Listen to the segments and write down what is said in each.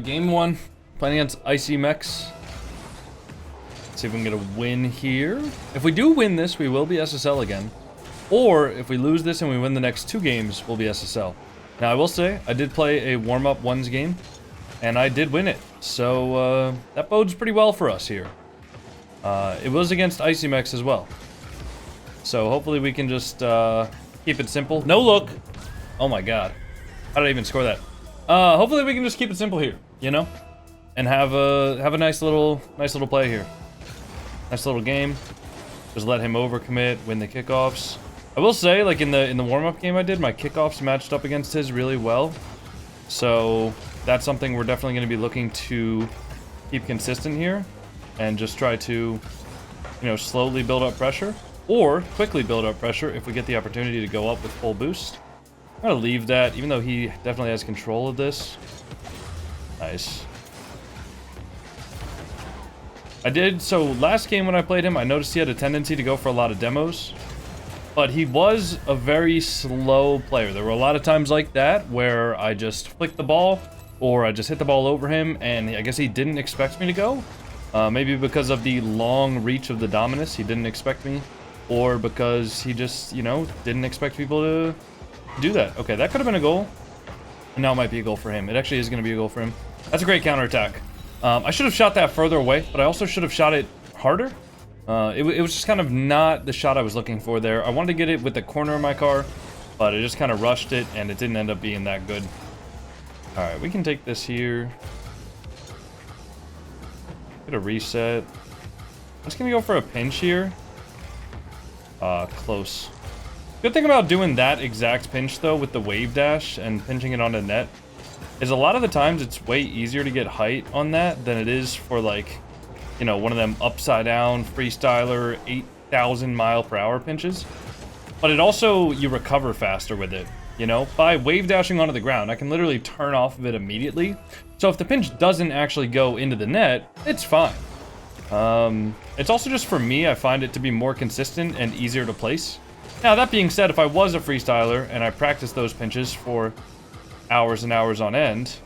game one. Playing against Icy Mechs. See if we can get a win here. If we do win this, we will be SSL again. Or if we lose this and we win the next 2 games, we'll be SSL. Now I will say, I did play a warm-up ones game, and I did win it. So that bodes pretty well for us here. It was against Icy Mechs as well. So hopefully we can just keep it simple. No look! Oh my god. How did I even score that? Hopefully we can just keep it simple here, you know? And have a nice little play here. Nice little game. Just let him overcommit, win the kickoffs. I will say, like in the warm-up game I did, my kickoffs matched up against his really well. So that's something we're definitely going to be looking to keep consistent here, and just try to, you know, slowly build up pressure, or quickly build up pressure if we get the opportunity to go up with full boost. I'm gonna leave that, even though he definitely has control of this. Nice. So last game when I played him, I noticed he had a tendency to go for a lot of demos, but he was a very slow player. There were a lot of times like that where I just flicked the ball, or I just hit the ball over him, and I guess he didn't expect me to go. Maybe because of the long reach of the Dominus, he didn't expect me, or because he just, you know, didn't expect people to do that. Okay, that could have been a goal, and now it might be a goal for him. It actually is going to be a goal for him. That's a great counterattack. I should have shot that further away, but I also should have shot it harder. It was just kind of not the shot I was looking for there. I wanted to get it with the corner of my car, but I just kind of rushed it, and it didn't end up being that good. Alright, we can take this here. Get a reset. I'm just going to go for a pinch here. Close. Good thing about doing that exact pinch, though, with the wave dash and pinching it onto net, is a lot of the times it's way easier to get height on that than it is for, like, you know, one of them upside down freestyler 8,000 mile per hour pinches. But it also, you recover faster with it, you know? By wave dashing onto the ground, I can literally turn off of it immediately. So if the pinch doesn't actually go into the net, it's fine. It's also just, for me, I find it to be more consistent and easier to place. Now, that being said, if I was a freestyler and I practiced those pinches for hours and hours on end,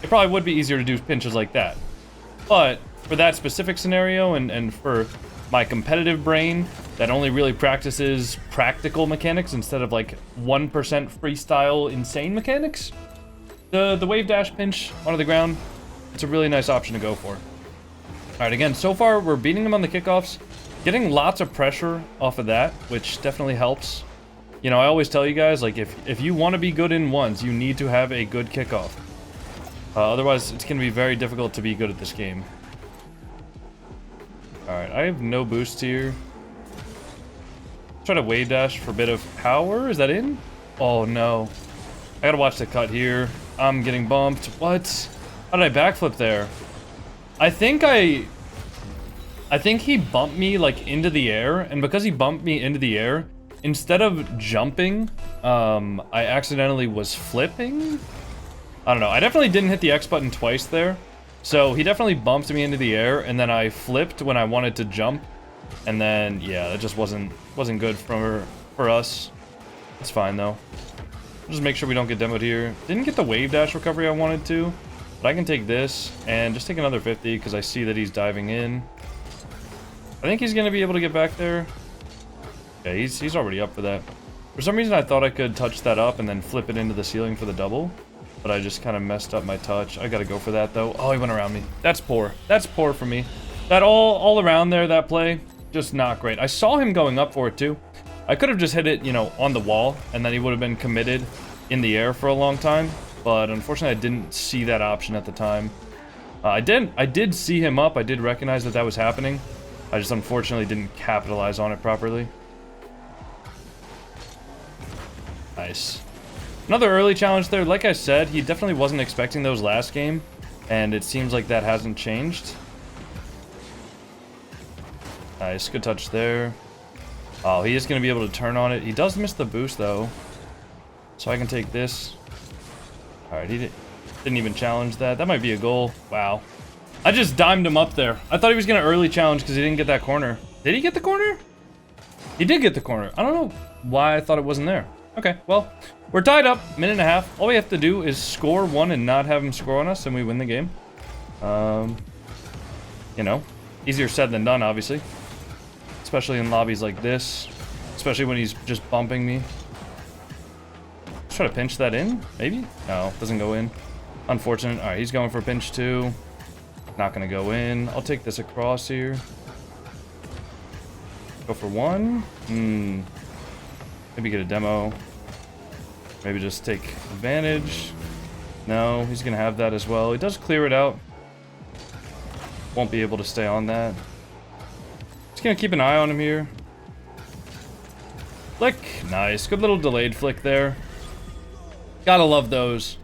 it probably would be easier to do pinches like that. But for that specific scenario, and for my competitive brain that only really practices practical mechanics instead of like 1% freestyle insane mechanics, the wave dash pinch onto the ground, it's a really nice option to go for. Alright, again, so far we're beating him on the kickoffs, getting lots of pressure off of that, which definitely helps. You know, I always tell you guys, like, if you want to be good in ones, you need to have a good kickoff. Otherwise, it's going to be very difficult to be good at this game. Alright, I have no boost here. Try to wave dash for a bit of power. Is that in? Oh, no. I gotta watch the cut here. I'm getting bumped. What? How did I backflip there? I think he bumped me, like, into the air, and because he bumped me into the air, instead of jumping, I accidentally was flipping? I don't know. I definitely didn't hit the X button twice there. So he definitely bumped me into the air, and then I flipped when I wanted to jump. And then, yeah, that just wasn't good for us. It's fine, though. Just make sure we don't get demoed here. Didn't get the wave dash recovery I wanted to. But I can take this, and just take another 50, because I see that he's diving in. I think he's going to be able to get back there. Yeah, he's already up for that. For some reason, I thought I could touch that up and then flip it into the ceiling for the double. But I just kind of messed up my touch. I got to go for that, though. Oh, he went around me. That's poor. That's poor for me. That all around there, that play, just not great. I saw him going up for it, too. I could have just hit it, you know, on the wall, and then he would have been committed in the air for a long time. But unfortunately, I didn't see that option at the time. I did see him up. I did recognize that that was happening. I just unfortunately didn't capitalize on it properly. Nice. Another early challenge there. Like I said, he definitely wasn't expecting those last game, and it seems like that hasn't changed. Nice. Good touch there. Oh, he is going to be able to turn on it. He does miss the boost, though. So I can take this. Alright, he didn't even challenge that. That might be a goal. Wow. I just dimed him up there. I thought he was going to early challenge because he didn't get that corner. Did he get the corner? He did get the corner. I don't know why I thought it wasn't there. Okay, well, we're tied up, minute and a half. All we have to do is score one and not have him score on us, and we win the game. You know, easier said than done, obviously. Especially in lobbies like this. Especially when he's just bumping me. Let's try to pinch that in, maybe? No, doesn't go in. Unfortunate. All right, he's going for a pinch too. Not gonna go in. I'll take this across here. Go for one. Maybe get a demo. Maybe just take advantage. No, he's gonna have that as well. He does clear it out. Won't be able to stay on that. Just gonna keep an eye on him here. Flick. Nice. Good little delayed flick there. Gotta love those.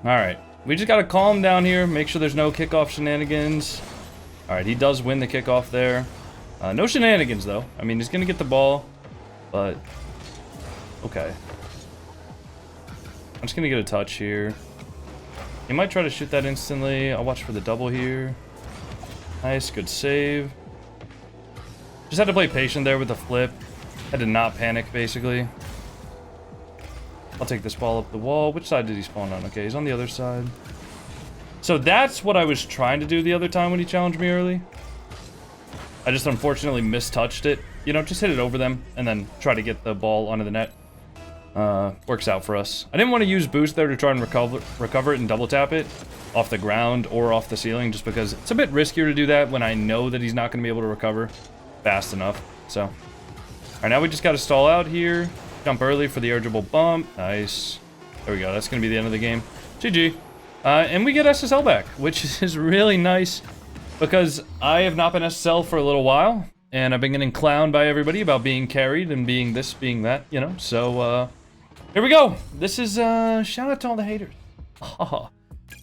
Alright. We just gotta calm down here. Make sure there's no kickoff shenanigans. Alright, he does win the kickoff there. No shenanigans, though. I mean, he's gonna get the ball. But... okay. I'm just gonna get a touch here. He might try to shoot that instantly. I'll watch for the double here. Nice, good save. Just had to play patient there with the flip. Had to not panic, basically. I'll take this ball up the wall. Which side did he spawn on? Okay, he's on the other side. So that's what I was trying to do the other time when he challenged me early. I just unfortunately mistouched it. You know, just hit it over them and then try to get the ball onto the net. Works out for us. I didn't want to use boost there to try and recover it and double tap it off the ground or off the ceiling, just because it's a bit riskier to do that when I know that he's not going to be able to recover fast enough. So, all right, now we just got to stall out here. Jump early for the eligible bump. Nice. There we go. That's going to be the end of the game. GG. And we get SSL back, which is really nice because I have not been SSL for a little while, and I've been getting clowned by everybody about being carried and being this, being that, you know. So, here we go. This is, shout out to all the haters.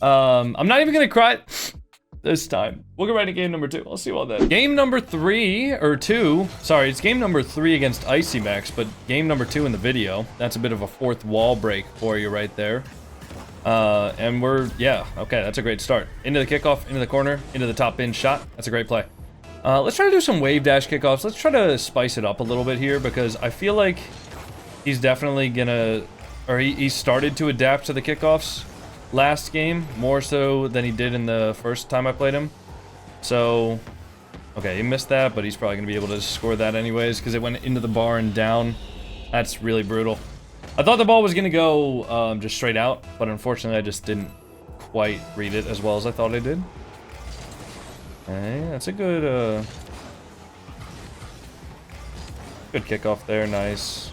I'm not even gonna cry this time. We'll go right to game number 2. I'll see you all then. Game number 3, or 2. Sorry, it's game number 3 against Icy Max, but game number 2 in the video. That's a bit of a fourth wall break for you right there. And we're, yeah, okay, that's a great start. Into the kickoff, into the corner, into the top bin shot. That's a great play. Let's try to do some wave dash kickoffs. Let's try to spice it up a little bit here because I feel like he's definitely gonna, or he started to adapt to the kickoffs last game, more so than he did in the first time I played him. So, okay, he missed that, but he's probably gonna be able to score that anyways because it went into the bar and down. That's really brutal. I thought the ball was gonna go just straight out, but unfortunately I just didn't quite read it as well as I thought I did. Okay, that's a good, good kickoff there, nice.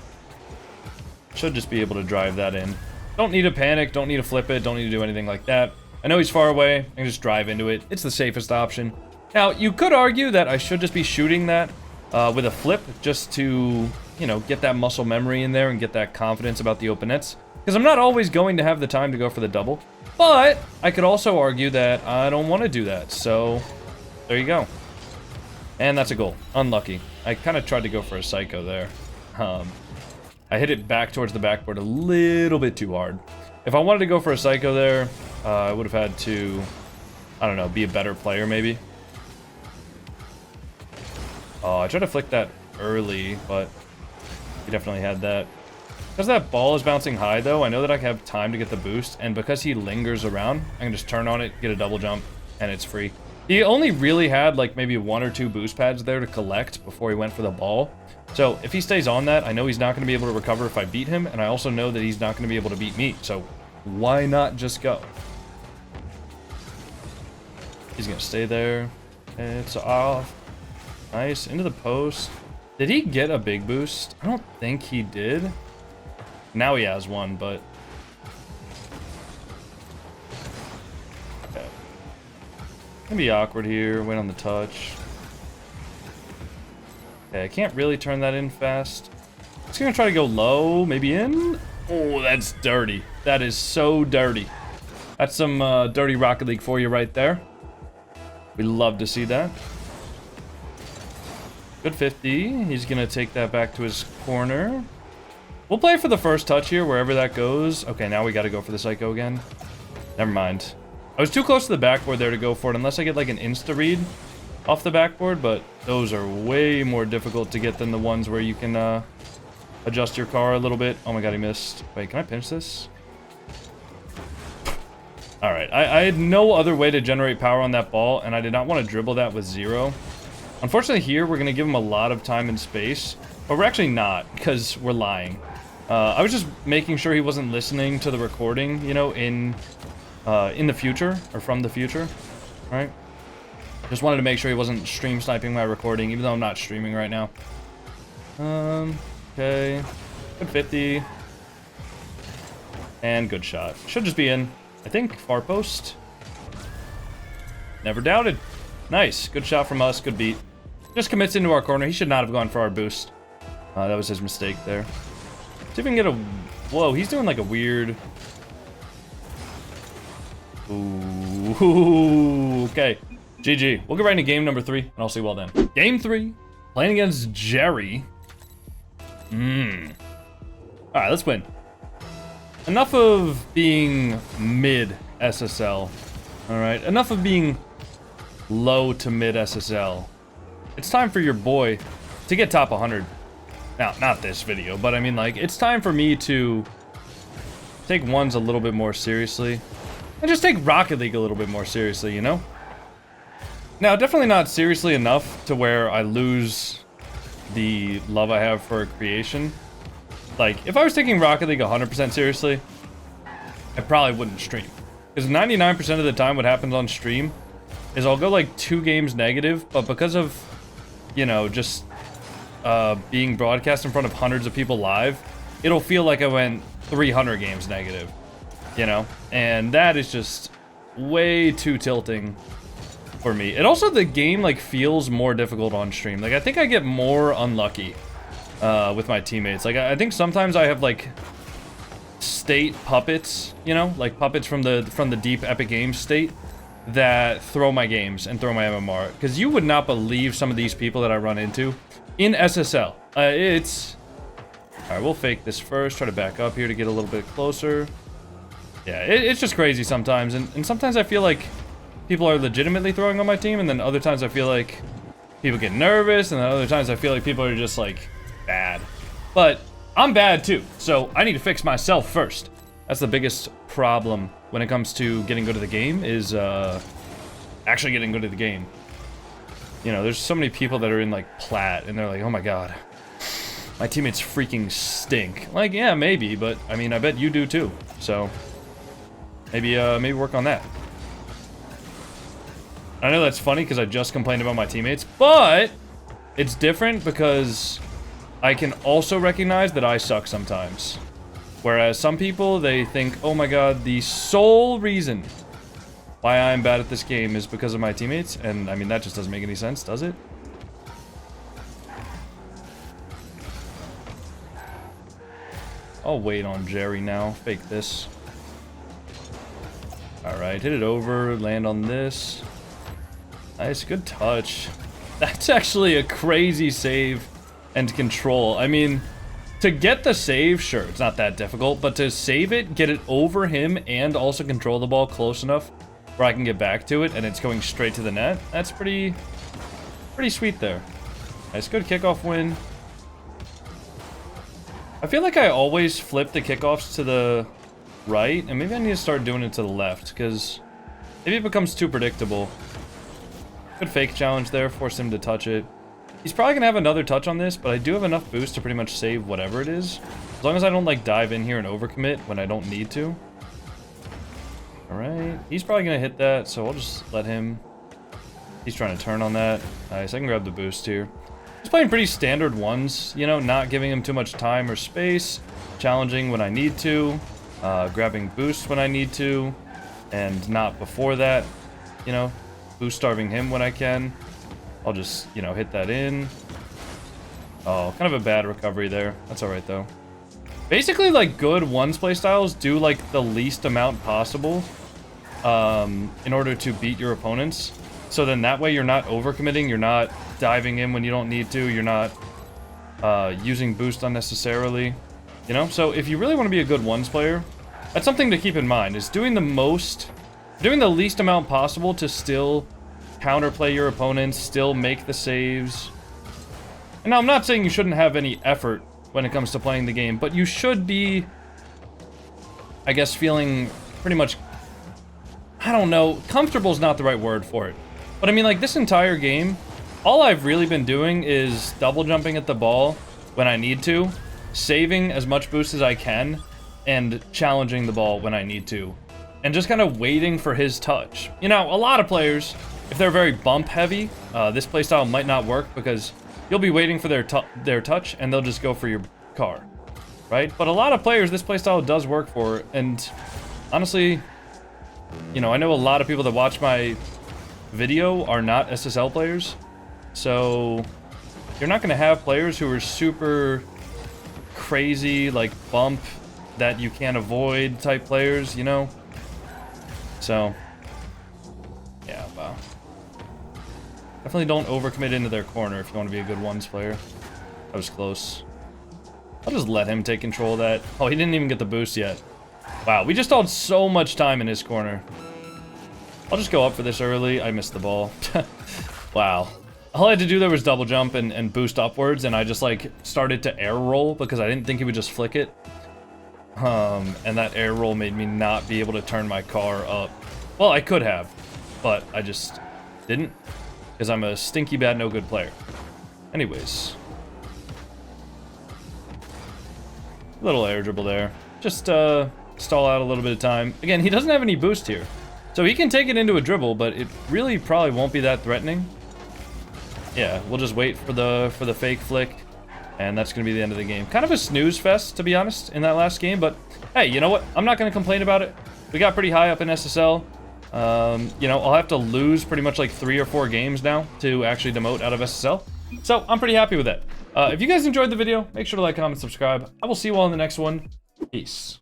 Should just be able to drive that in. Don't need to panic, don't need to flip it, don't need to do anything like that. I know he's far away, I can just drive into it. It's the safest option. Now, you could argue that I should just be shooting that with a flip just to, you know, get that muscle memory in there and get that confidence about the open nets. Because I'm not always going to have the time to go for the double. But I could also argue that I don't want to do that, so there you go. And that's a goal. Unlucky. I kind of tried to go for a psycho there. I hit it back towards the backboard a little bit too hard. If I wanted to go for a psycho there, I would have had to, I don't know, be a better player maybe. Oh, I tried to flick that early, but he definitely had that. Because that ball is bouncing high though, I know that I have time to get the boost, and because he lingers around, I can just turn on it, get a double jump, and it's free. He only really had like maybe 1 or 2 boost pads there to collect before he went for the ball. So if he stays on that, I know he's not going to be able to recover if I beat him, and I also know that he's not going to be able to beat me. So why not just go? He's going to stay there. It's off. Nice. Into the post. Did he get a big boost? I don't think he did. Now he has one, but... okay. Gonna be awkward here. Wait on the touch. Okay, I can't really turn that in fast. Just gonna try to go low, maybe in. Oh, that's dirty. That is so dirty. That's some dirty Rocket League for you right there. We love to see that. Good 50. He's gonna take that back to his corner. We'll play for the first touch here, wherever that goes. Okay, now we gotta go for the psycho again. Never mind. I was too close to the backboard there to go for it, unless I get like an insta-read off the backboard, but those are way more difficult to get than the ones where you can adjust your car a little bit. Oh my god, he missed. Wait, can I pinch this? Alright, I had no other way to generate power on that ball, and I did not want to dribble that with 0. Unfortunately here, we're going to give him a lot of time and space. But we're actually not, because we're lying. I was just making sure he wasn't listening to the recording, you know, in the future, or from the future, right? Just wanted to make sure he wasn't stream sniping my recording, even though I'm not streaming right now. Okay. Good 50. And good shot. Should just be in. I think far post. Never doubted. Nice. Good shot from us. Good beat. Just commits into our corner. He should not have gone for our boost. That was his mistake there. See if we can get a... Whoa, he's doing like a weird... Ooh. Okay. GG. We'll get right into game number 3, and I'll see you all then. Game 3. Playing against Jerry. Alright, let's win. Enough of being mid SSL. Alright, enough of being low to mid SSL. It's time for your boy to get top 100. Now, not this video, but I mean, like, it's time for me to take ones a little bit more seriously. And just take Rocket League a little bit more seriously, you know? Now, definitely not seriously enough to where I lose the love I have for creation. Like, if I was taking Rocket League 100% seriously, I probably wouldn't stream. Because 99% of the time what happens on stream is I'll go like 2 games negative, but because of, you know, just being broadcast in front of hundreds of people live, it'll feel like I went 300 games negative, you know? And that is just way too tilting for me. And also the game like feels more difficult on stream. Like I think I get more unlucky with my teammates. Like I think sometimes I have like state puppets, you know, like puppets from the deep Epic Games state that throw my games and throw my MMR. Because you would not believe some of these people that I run into in SSL. Alright, we'll fake this first. Try to back up here to get a little bit closer. Yeah, it's just crazy sometimes. And sometimes I feel like people are legitimately throwing on my team, and then other times I feel like people get nervous, and then other times I feel like people are just like bad. But I'm bad too, so I need to fix myself first. That's the biggest problem when it comes to getting good at the game, is actually getting good at the game. You know, there's so many people that are in like plat, and they're like, oh my god, my teammates freaking stink. Like, yeah, maybe, but I mean, I bet you do too. So maybe work on that. I know that's funny because I just complained about my teammates, but it's different because I can also recognize that I suck sometimes. Whereas some people, they think, oh my god, the sole reason why I'm bad at this game is because of my teammates. And I mean, that just doesn't make any sense, does it? I'll wait on Jerry now. Fake this. Alright, hit it over, land on this. Nice, good touch. That's actually a crazy save and control. I mean, to get the save, sure, it's not that difficult, but to save it, get it over him, and also control the ball close enough where I can get back to it, and it's going straight to the net, that's pretty sweet there. Nice, good kickoff win. I feel like I always flip the kickoffs to the right, and maybe I need to start doing it to the left, because maybe it becomes too predictable. Good fake challenge there, force him to touch it. He's probably gonna have another touch on this, but I do have enough boost to pretty much save whatever it is. As long as I don't like dive in here and overcommit when I don't need to. Alright, he's probably gonna hit that, so I'll just let him. He's trying to turn on that. Nice, I can grab the boost here. He's playing pretty standard ones, you know, not giving him too much time or space. Challenging when I need to. Grabbing boost when I need to. And not before that, you know. Boost starving him when I can. I'll just, you know, hit that in. Oh, kind of a bad recovery there. That's alright, though. Basically, like, good ones play styles do, like, the least amount possible in order to beat your opponents. So then that way you're not overcommitting, you're not diving in when you don't need to, you're not using boost unnecessarily. You know? So if you really want to be a good ones player, that's something to keep in mind, is doing the least amount possible to still counterplay your opponents, still make the saves. And now, I'm not saying you shouldn't have any effort when it comes to playing the game. But you should be, I guess, feeling pretty much, I don't know, comfortable is not the right word for it. But I mean, like, this entire game, all I've really been doing is double jumping at the ball when I need to, saving as much boost as I can, and challenging the ball when I need to. And just kind of waiting for his touch. You know, a lot of players, if they're very bump heavy, this playstyle might not work because you'll be waiting for their touch and they'll just go for your car, right? But a lot of players this playstyle does work for, and honestly, you know, I know a lot of people that watch my video are not SSL players, so you're not going to have players who are super crazy, like bump that you can't avoid type players, you know? So, yeah, wow. Definitely don't overcommit into their corner if you want to be a good ones player. That was close. I'll just let him take control of that. Oh, he didn't even get the boost yet. Wow, we just stalled so much time in his corner. I'll just go up for this early. I missed the ball. Wow. All I had to do there was double jump and boost upwards, and I just, like, started to air roll because I didn't think he would just flick it. And that air roll made me not be able to turn my car up. Well, I could have, but I just didn't, because I'm a stinky bad no good player. Anyways. Little air dribble there. Just, stall out a little bit of time. Again, he doesn't have any boost here. So he can take it into a dribble, but it really probably won't be that threatening. Yeah, we'll just wait for the fake flick. And that's going to be the end of the game. Kind of a snooze fest, to be honest, in that last game. But, hey, you know what? I'm not going to complain about it. We got pretty high up in SSL. You know, I'll have to lose pretty much like 3 or 4 games now to actually demote out of SSL. So, I'm pretty happy with that. If you guys enjoyed the video, make sure to like, comment, subscribe. I will see you all in the next one. Peace.